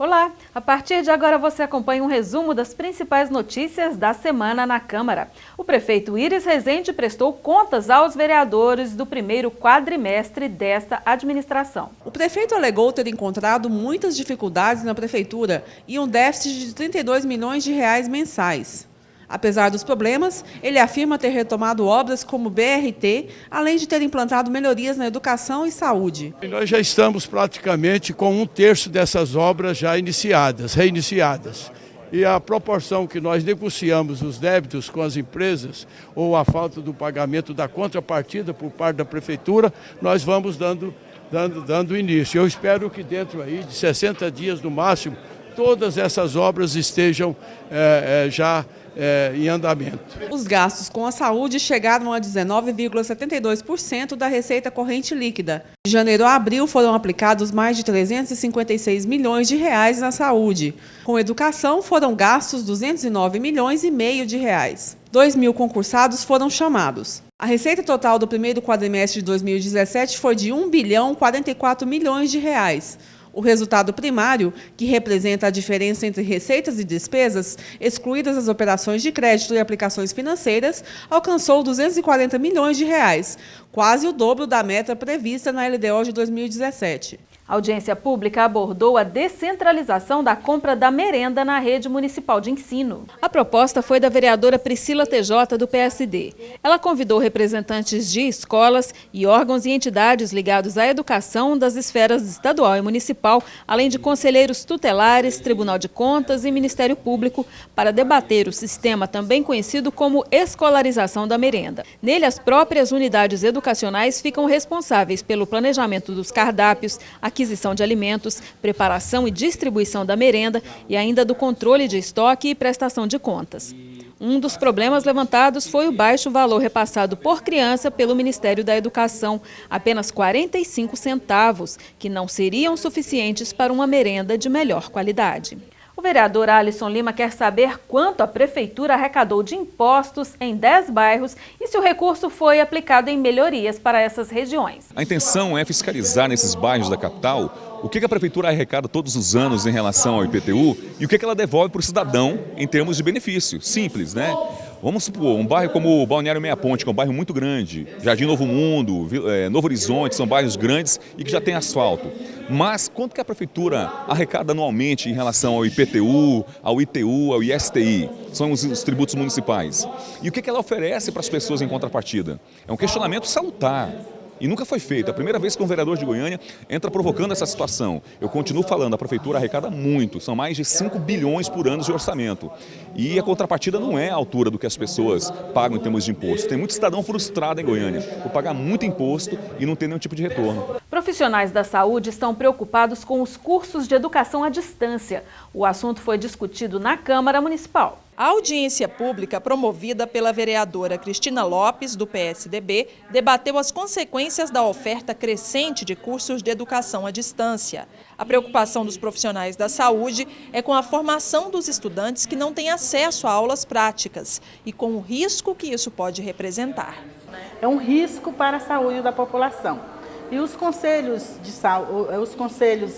Olá! A partir de agora você acompanha um resumo das principais notícias da semana na Câmara. O prefeito Iris Rezende prestou contas aos vereadores do primeiro quadrimestre desta administração. O prefeito alegou ter encontrado muitas dificuldades na prefeitura e um déficit de 32 milhões de reais mensais. Apesar dos problemas, ele afirma ter retomado obras como BRT, além de ter implantado melhorias na educação e saúde. Nós já estamos praticamente com 1/3 dessas obras já reiniciadas. E a proporção que nós negociamos os débitos com as empresas ou a falta do pagamento da contrapartida por parte da prefeitura, nós vamos dando início. Eu espero que dentro aí de 60 dias no máximo, todas essas obras estejam em andamento. Os gastos com a saúde chegaram a 19,72% da receita corrente líquida. De janeiro a abril foram aplicados mais de 356 milhões de reais na saúde. Com educação foram gastos 209 milhões e meio de reais. 2.000 concursados foram chamados. A receita total do primeiro quadrimestre de 2017 foi de 1,044 bilhão de reais. O resultado primário, que representa a diferença entre receitas e despesas, excluídas as operações de crédito e aplicações financeiras, alcançou 240 milhões de reais, quase o dobro da meta prevista na LDO de 2017. A audiência pública abordou a descentralização da compra da merenda na rede municipal de ensino. A proposta foi da vereadora Priscila TJ, do PSD. Ela convidou representantes de escolas e órgãos e entidades ligados à educação das esferas estadual e municipal, além de conselheiros tutelares, Tribunal de Contas e Ministério Público, para debater o sistema também conhecido como escolarização da merenda. Nele, as próprias unidades educacionais ficam responsáveis pelo planejamento dos cardápios, aquisição de alimentos, preparação e distribuição da merenda e ainda do controle de estoque e prestação de contas. Um dos problemas levantados foi o baixo valor repassado por criança pelo Ministério da Educação, apenas 45 centavos, que não seriam suficientes para uma merenda de melhor qualidade. O vereador Alisson Lima quer saber quanto a prefeitura arrecadou de impostos em 10 bairros e se o recurso foi aplicado em melhorias para essas regiões. A intenção é fiscalizar nesses bairros da capital o que a prefeitura arrecada todos os anos em relação ao IPTU e o que ela devolve para o cidadão em termos de benefício. Simples, né? Vamos supor, um bairro como o Balneário Meia Ponte, que é um bairro muito grande, Jardim Novo Mundo, Novo Horizonte, são bairros grandes e que já tem asfalto. Mas quanto que a prefeitura arrecada anualmente em relação ao IPTU, ao ITU, ao ISTI? São os tributos municipais. E o que ela oferece para as pessoas em contrapartida? É um questionamento salutar. E nunca foi feito. É a primeira vez que um vereador de Goiânia entra provocando essa situação. Eu continuo falando, a prefeitura arrecada muito, são mais de 5 bilhões por ano de orçamento. E a contrapartida não é à altura do que as pessoas pagam em termos de imposto. Tem muito cidadão frustrado em Goiânia por pagar muito imposto e não ter nenhum tipo de retorno. Profissionais da saúde estão preocupados com os cursos de educação à distância. O assunto foi discutido na Câmara Municipal. A audiência pública promovida pela vereadora Cristina Lopes, do PSDB, debateu as consequências da oferta crescente de cursos de educação à distância. A preocupação dos profissionais da saúde é com a formação dos estudantes que não têm acesso a aulas práticas e com o risco que isso pode representar. É um risco para a saúde da população. E os conselhos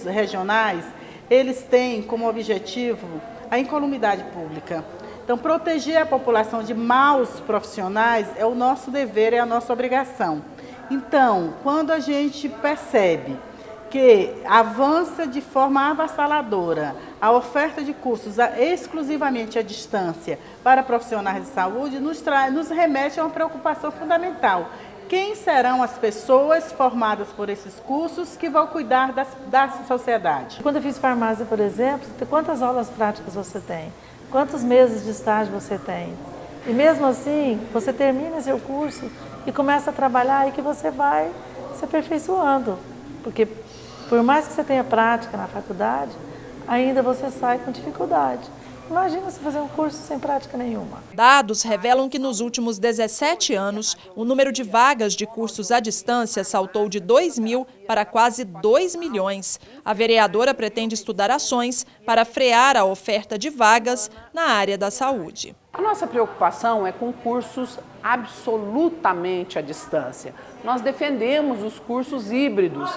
regionais, eles têm como objetivo a incolumidade pública. Então, proteger a população de maus profissionais é o nosso dever, é a nossa obrigação. Então, quando a gente percebe que avança de forma avassaladora a oferta de cursos exclusivamente à distância para profissionais de saúde, nos remete a uma preocupação fundamental. Quem serão as pessoas formadas por esses cursos que vão cuidar da sociedade? Quando eu fiz farmácia, por exemplo, quantas aulas práticas você tem? Quantos meses de estágio você tem? E mesmo assim, você termina seu curso e começa a trabalhar e que você vai se aperfeiçoando. Porque por mais que você tenha prática na faculdade, ainda você sai com dificuldade. Imagina se fazer um curso sem prática nenhuma. Dados revelam que nos últimos 17 anos, o número de vagas de cursos à distância saltou de 2.000 para quase 2 milhões. A vereadora pretende estudar ações para frear a oferta de vagas na área da saúde. A nossa preocupação é com cursos absolutamente à distância. Nós defendemos os cursos híbridos,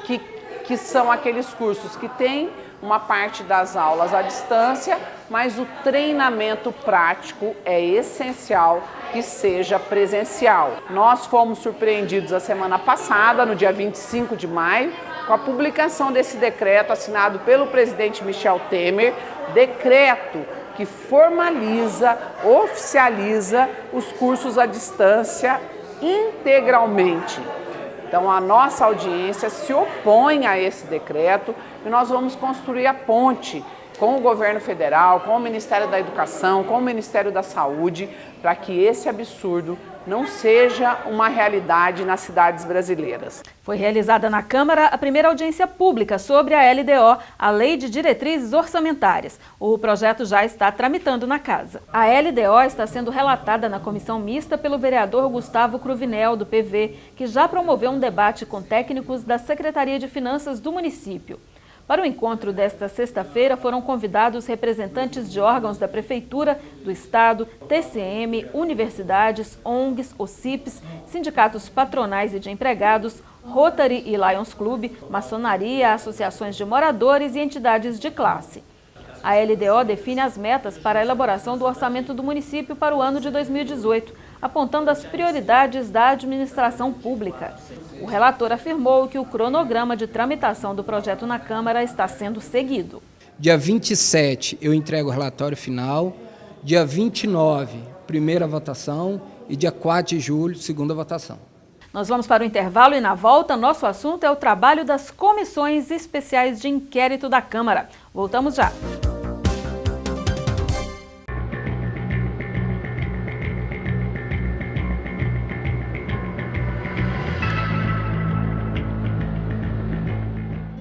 que que são aqueles cursos que têm uma parte das aulas à distância, mas o treinamento prático é essencial que seja presencial. Nós fomos surpreendidos a semana passada, no dia 25 de maio, com a publicação desse decreto assinado pelo presidente Michel Temer, decreto que formaliza, oficializa os cursos à distância integralmente. Então, a nossa audiência se opõe a esse decreto e nós vamos construir a ponte com o governo federal, com o Ministério da Educação, com o Ministério da Saúde, para que esse absurdo não seja uma realidade nas cidades brasileiras. Foi realizada na Câmara a primeira audiência pública sobre a LDO, a Lei de Diretrizes Orçamentárias. O projeto já está tramitando na Casa. A LDO está sendo relatada na comissão mista pelo vereador Gustavo Cruvinel, do PV, que já promoveu um debate com técnicos da Secretaria de Finanças do município. Para o encontro desta sexta-feira foram convidados representantes de órgãos da Prefeitura, do Estado, TCM, universidades, ONGs, OCIPs, sindicatos patronais e de empregados, Rotary e Lions Club, maçonaria, associações de moradores e entidades de classe. A LDO define as metas para a elaboração do orçamento do município para o ano de 2018, apontando as prioridades da administração pública. O relator afirmou que o cronograma de tramitação do projeto na Câmara está sendo seguido. Dia 27 eu entrego o relatório final, dia 29, primeira votação e dia 4 de julho, segunda votação. Nós vamos para o intervalo e na volta nosso assunto é o trabalho das comissões especiais de inquérito da Câmara. Voltamos já.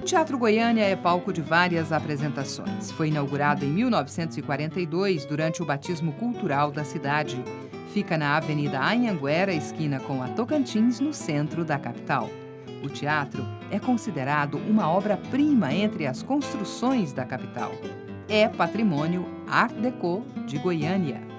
O Teatro Goiânia é palco de várias apresentações. Foi inaugurado em 1942 durante o batismo cultural da cidade. Fica na Avenida Anhanguera, esquina com a Tocantins, no centro da capital. O teatro é considerado uma obra-prima entre as construções da capital. É patrimônio Art Deco de Goiânia.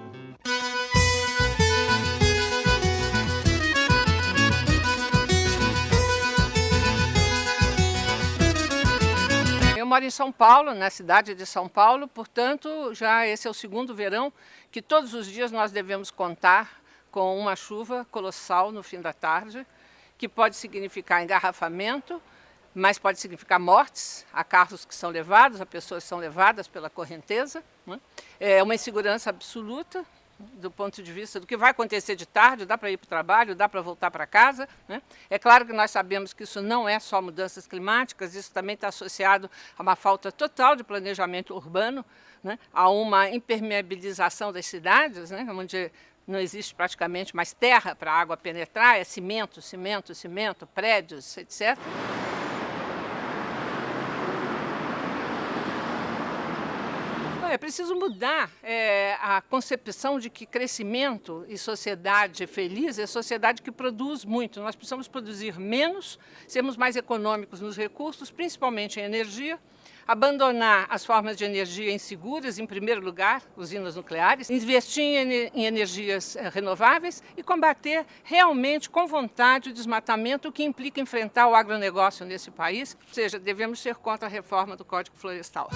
Eu moro em São Paulo, na cidade de São Paulo, portanto, já esse é o segundo verão que todos os dias nós devemos contar com uma chuva colossal no fim da tarde, que pode significar engarrafamento, mas pode significar mortes, há carros que são levados, há pessoas que são levadas pela correnteza, né? É uma insegurança absoluta do ponto de vista do que vai acontecer de tarde, dá para ir para o trabalho, dá para voltar para casa, né? É claro que nós sabemos que isso não é só mudanças climáticas, isso também está associado a uma falta total de planejamento urbano, né? A uma impermeabilização das cidades, né? Onde não existe praticamente mais terra para a água penetrar, é cimento, cimento, cimento, prédios, etc. É preciso mudar a concepção de que crescimento e sociedade feliz é sociedade que produz muito. Nós precisamos produzir menos, sermos mais econômicos nos recursos, principalmente em energia, abandonar as formas de energia inseguras, em primeiro lugar, usinas nucleares, investir em energias renováveis e combater realmente com vontade o desmatamento, o que implica enfrentar o agronegócio nesse país. Ou seja, devemos ser contra a reforma do Código Florestal.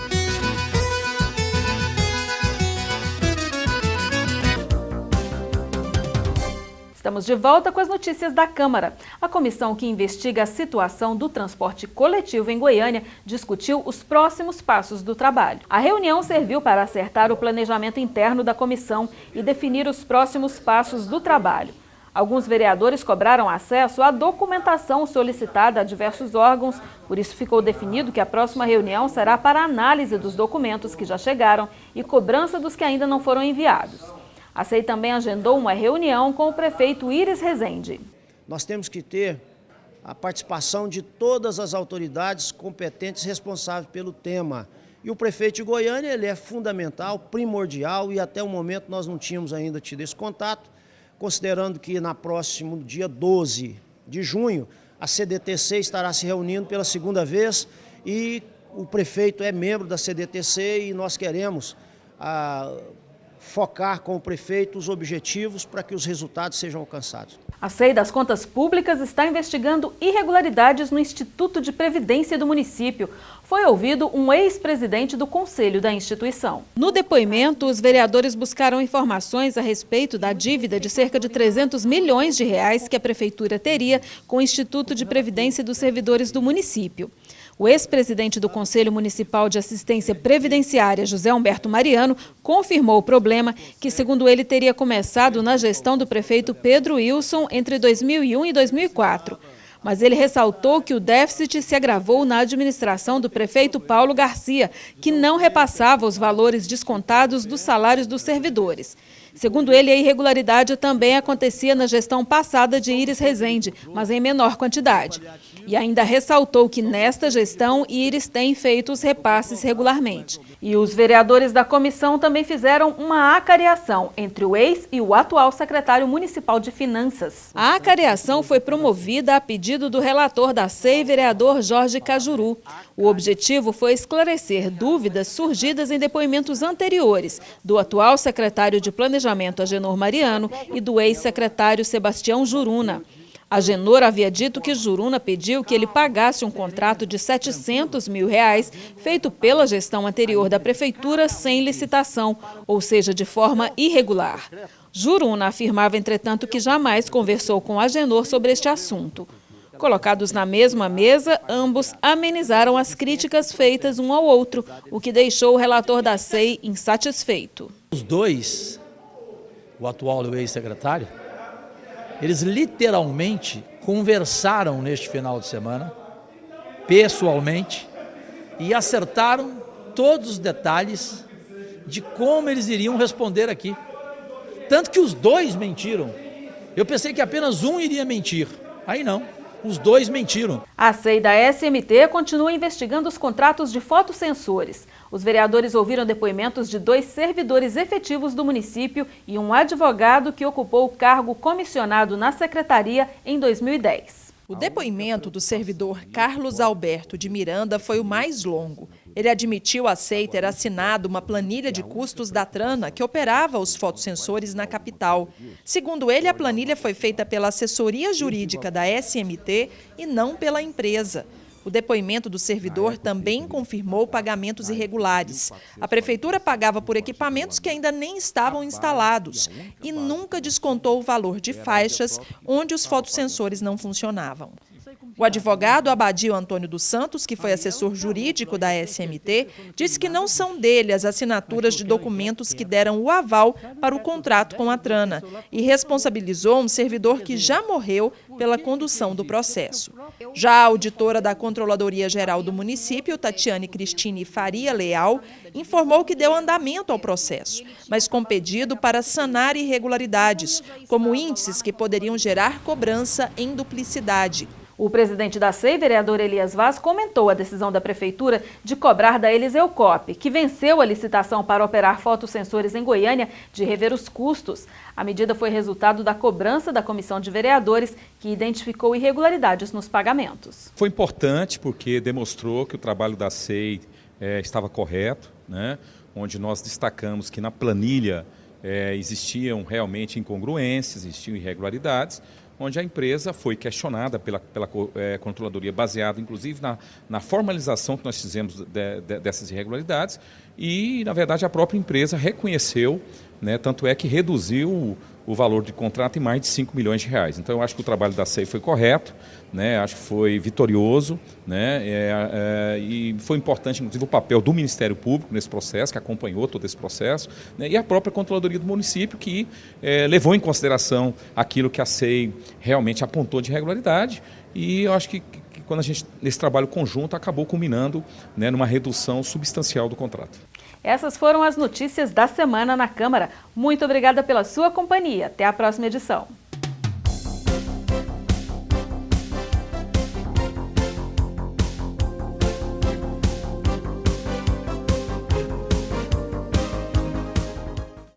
Estamos de volta com as notícias da Câmara. A comissão que investiga a situação do transporte coletivo em Goiânia discutiu os próximos passos do trabalho. A reunião serviu para acertar o planejamento interno da comissão e definir os próximos passos do trabalho. Alguns vereadores cobraram acesso à documentação solicitada a diversos órgãos, por isso ficou definido que a próxima reunião será para análise dos documentos que já chegaram e cobrança dos que ainda não foram enviados. A SEI também agendou uma reunião com o prefeito Iris Rezende. Nós temos que ter a participação de todas as autoridades competentes responsáveis pelo tema. E o prefeito de Goiânia, ele é fundamental, primordial, e até o momento nós não tínhamos ainda tido esse contato, considerando que na próximo dia 12 de junho, a CDTC estará se reunindo pela segunda vez e o prefeito é membro da CDTC e nós queremos focar com o prefeito os objetivos para que os resultados sejam alcançados. A SEI das Contas Públicas está investigando irregularidades no Instituto de Previdência do município. Foi ouvido um ex-presidente do conselho da instituição. No depoimento, os vereadores buscaram informações a respeito da dívida de cerca de 300 milhões de reais que a prefeitura teria com o Instituto de Previdência dos servidores do município. O ex-presidente do Conselho Municipal de Assistência Previdenciária, José Humberto Mariano, confirmou o problema que, segundo ele, teria começado na gestão do prefeito Pedro Wilson entre 2001 e 2004. Mas ele ressaltou que o déficit se agravou na administração do prefeito Paulo Garcia, que não repassava os valores descontados dos salários dos servidores. Segundo ele, a irregularidade também acontecia na gestão passada de Iris Rezende, mas em menor quantidade. E ainda ressaltou que nesta gestão, Iris tem feito os repasses regularmente. E os vereadores da comissão também fizeram uma acariação entre o ex e o atual secretário municipal de Finanças. A acariação foi promovida a pedido do relator da SEI, vereador Jorge Cajuru. O objetivo foi esclarecer dúvidas surgidas em depoimentos anteriores do atual secretário de Planejamento, Agenor Mariano, e do ex-secretário Sebastião Juruna. Agenor havia dito que Juruna pediu que ele pagasse um contrato de R$700 mil feito pela gestão anterior da prefeitura sem licitação, ou seja, de forma irregular. Juruna afirmava, entretanto, que jamais conversou com Agenor sobre este assunto. Colocados na mesma mesa, ambos amenizaram as críticas feitas um ao outro, o que deixou o relator da SEI insatisfeito. Os dois, o atual e o ex-secretário, eles literalmente conversaram neste final de semana, pessoalmente, e acertaram todos os detalhes de como eles iriam responder aqui. Tanto que os dois mentiram. Eu pensei que apenas um iria mentir. Aí não, os dois mentiram. A SEI da SMT continua investigando os contratos de fotossensores. Os vereadores ouviram depoimentos de 2 servidores efetivos do município e um advogado que ocupou o cargo comissionado na secretaria em 2010. O depoimento do servidor Carlos Alberto de Miranda foi o mais longo. Ele admitiu a SEI ter assinado uma planilha de custos da Trana que operava os fotossensores na capital. Segundo ele, a planilha foi feita pela assessoria jurídica da SMT e não pela empresa. O depoimento do servidor também confirmou pagamentos irregulares. A prefeitura pagava por equipamentos que ainda nem estavam instalados e nunca descontou o valor de faixas onde os fotossensores não funcionavam. O advogado Abadio Antônio dos Santos, que foi assessor jurídico da SMT, disse que não são dele as assinaturas de documentos que deram o aval para o contrato com a Trana e responsabilizou um servidor que já morreu pela condução do processo. Já a auditora da Controladoria Geral do município, Tatiane Cristine Faria Leal, informou que deu andamento ao processo, mas com pedido para sanar irregularidades, como índices que poderiam gerar cobrança em duplicidade. O presidente da SEI, vereador Elias Vaz, comentou a decisão da prefeitura de cobrar da Eliseu Cop, que venceu a licitação para operar fotossensores em Goiânia, de rever os custos. A medida foi resultado da cobrança da comissão de vereadores, que identificou irregularidades nos pagamentos. Foi importante porque demonstrou que o trabalho da SEI estava correto, né? Onde nós destacamos que na planilha existiam realmente incongruências, existiam irregularidades, onde a empresa foi questionada pela controladoria, baseada inclusive na formalização que nós fizemos dessas irregularidades e, na verdade, a própria empresa reconheceu, né, tanto é que reduziu o valor de contrato em mais de 5 milhões de reais. Então, eu acho que o trabalho da SEI foi correto, né, acho que foi vitorioso, né, e foi importante, inclusive, o papel do Ministério Público nesse processo, que acompanhou todo esse processo, né, e a própria Controladoria do município, que levou em consideração aquilo que a SEI realmente apontou de irregularidade, e eu acho que quando a gente, nesse trabalho conjunto, acabou culminando, né, numa redução substancial do contrato. Essas foram as notícias da semana na Câmara. Muito obrigada pela sua companhia. Até a próxima edição.